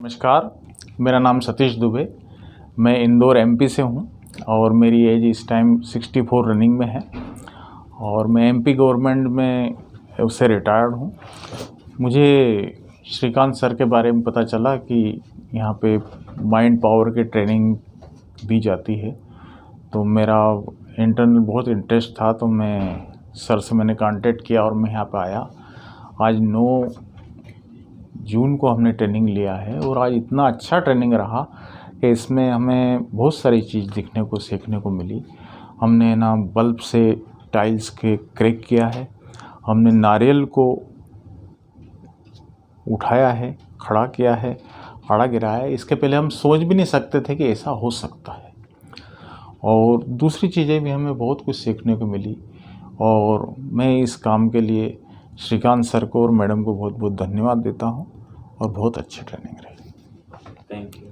नमस्कार, मेरा नाम सतीश दुबे। मैं इंदौर एमपी से हूँ और मेरी एज इस टाइम 64 रनिंग में है और मैं एमपी गवर्नमेंट में उससे रिटायर्ड हूँ। मुझे श्रीकांत सर के बारे में पता चला कि यहाँ पे माइंड पावर की ट्रेनिंग दी जाती है, तो मेरा इंटरनल बहुत इंटरेस्ट था, तो मैं सर से मैंने कांटेक्ट किया और मैं यहाँ पे आया। आज 9 जून को हमने ट्रेनिंग लिया है और आज इतना अच्छा ट्रेनिंग रहा कि इसमें हमें बहुत सारी चीज़ दिखने को सीखने को मिली। हमने ना बल्ब से टाइल्स के क्रैक किया है, हमने नारियल को उठाया है, खड़ा किया है, खड़ा गिराया है। इसके पहले हम सोच भी नहीं सकते थे कि ऐसा हो सकता है। और दूसरी चीज़ें भी हमें बहुत कुछ सीखने को मिली और मैं इस काम के लिए श्रीकांत सर को और मैडम को बहुत बहुत धन्यवाद देता हूँ और बहुत अच्छी ट्रेनिंग रही। Thank you.